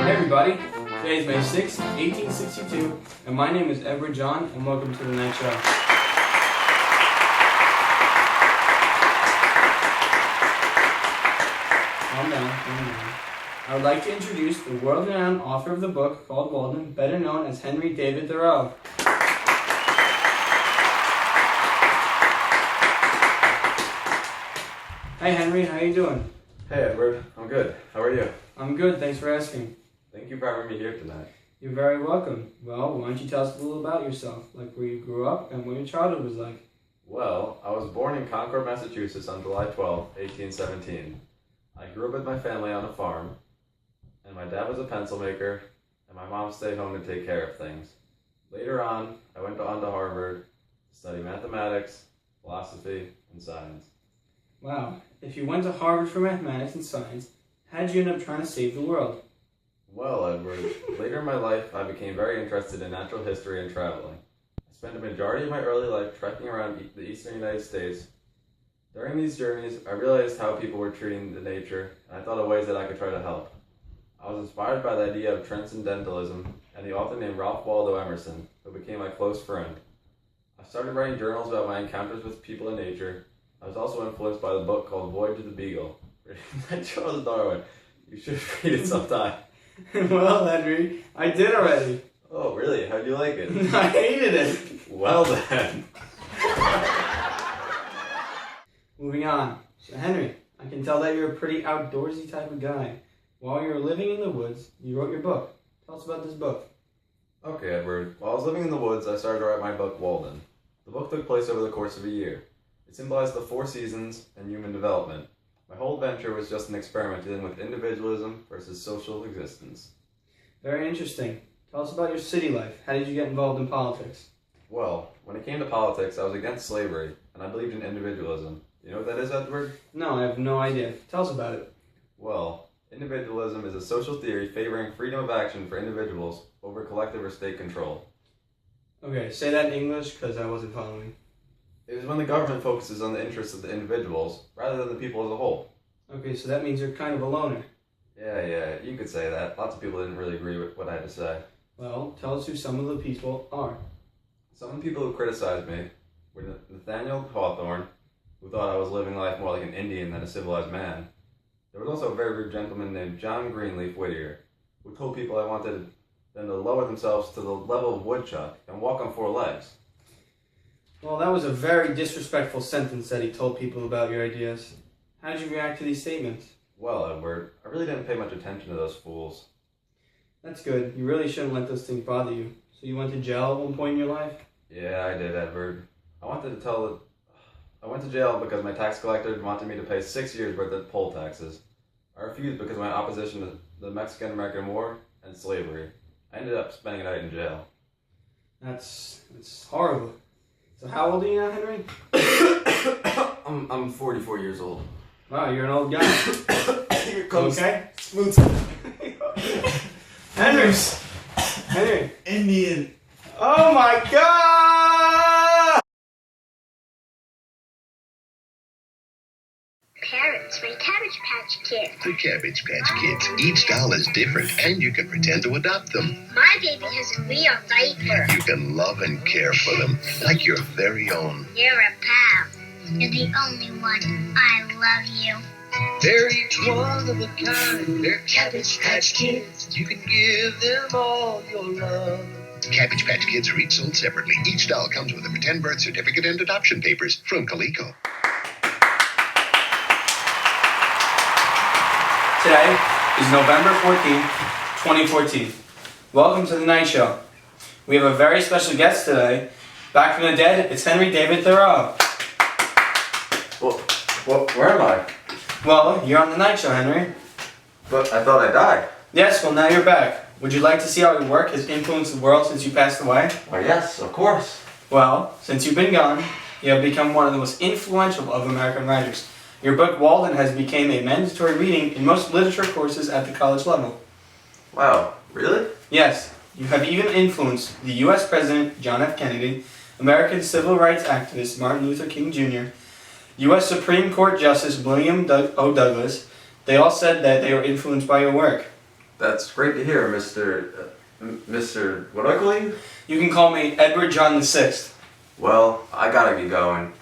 Hey everybody, today is May 6th, 1862, and my name is Edward John, and welcome to the Night Show. Calm down. I would like to introduce the world-renowned author of the book called Walden, better known as Henry David Thoreau. Hey Henry, how you doing? Hey Edward, I'm good. How are you? I'm good, thanks for asking. Thank you for having me here tonight. You're very welcome. Well, why don't you tell us a little about yourself, like where you grew up and what your childhood was like? Well, I was born in Concord, Massachusetts on July 12, 1817. I grew up with my family on a farm, and my dad was a pencil maker, and my mom stayed home to take care of things. Later on, I went on to Harvard to study mathematics, philosophy, and science. Wow, if you went to Harvard for mathematics and science, how did you end up trying to save the world? Well, Edward, later in my life, I became very interested in natural history and traveling. I spent a majority of my early life trekking around the eastern United States. During these journeys, I realized how people were treating the nature, and I thought of ways that I could try to help. I was inspired by the idea of transcendentalism and the author named Ralph Waldo Emerson, who became my close friend. I started writing journals about my encounters with people in nature. I was also influenced by the book called Voyage of the Beagle, written by Charles Darwin. You should read it sometime. Well, Henry, I did already. Oh, really? How'd you like it? I hated it. Well then. Moving on. So, Henry, I can tell that you're a pretty outdoorsy type of guy. While you were living in the woods, you wrote your book. Tell us about this book. Okay, Edward. While I was living in the woods, I started to write my book, Walden. The book took place over the course of a year. It symbolized the 4 seasons and human development. My whole venture was just an experiment dealing with individualism versus social existence. Very interesting. Tell us about your city life. How did you get involved in politics? Well, when it came to politics, I was against slavery, and I believed in individualism. You know what that is, Edward? No, I have no idea. Tell us about it. Well, individualism is a social theory favoring freedom of action for individuals over collective or state control. Okay, say that in English, because I wasn't following. It is when the government focuses on the interests of the individuals rather than the people as a whole. Okay, so that means you're kind of a loner. Yeah, you could say that. Lots of people didn't really agree with what I had to say. Well, tell us who some of the people are. Some of the people who criticized me were Nathaniel Hawthorne, who thought I was living life more like an Indian than a civilized man. There was also a very rude gentleman named John Greenleaf Whittier, who told people I wanted them to lower themselves to the level of woodchuck and walk on 4 legs. Well, that was a very disrespectful sentence that he told people about your ideas. How did you react to these statements? Well, Edward, I really didn't pay much attention to those fools. That's good. You really shouldn't let those things bother you. So you went to jail at one point in your life? Yeah, I did, Edward. I went to jail because my tax collector wanted me to pay 6 years worth of poll taxes. I refused because of my opposition to the Mexican-American War and slavery. I ended up spending a night in jail. That's horrible. So how old are you now, Henry? I'm 44 years old. Wow, you're an old guy. Here comes okay? Smooth. Henry! Indian. Oh my God! Parents for Cabbage Patch Kids. The Cabbage Patch Kids. Each doll is different, and you can pretend to adopt them. My baby has a real diaper. You can love and care for them like your very own. You're a pal. You're the only one. I love you. They're each one of a kind. They're Cabbage Patch Kids. You can give them all your love. Cabbage Patch Kids are each sold separately. Each doll comes with a pretend birth certificate and adoption papers from Coleco. Today is November 14th, 2014. Welcome to the Night Show. We have a very special guest today. Back from the dead, it's Henry David Thoreau. Well, where am I? Well, you're on the Night Show, Henry. But I thought I died. Yes, well now you're back. Would you like to see how your work has influenced the world since you passed away? Why, yes, of course. Well, since you've been gone, you have become one of the most influential of American writers. Your book, Walden, has become a mandatory reading in most literature courses at the college level. Wow, really? Yes, you have even influenced the U.S. President John F. Kennedy, American civil rights activist Martin Luther King Jr., U.S. Supreme Court Justice William O. Douglas. They all said that they were influenced by your work. That's great to hear, Mr. What do I call you? You can call me Edward John VI. Well, I gotta get going.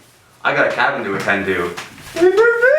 I got a cabin to attend to. Happy birthday!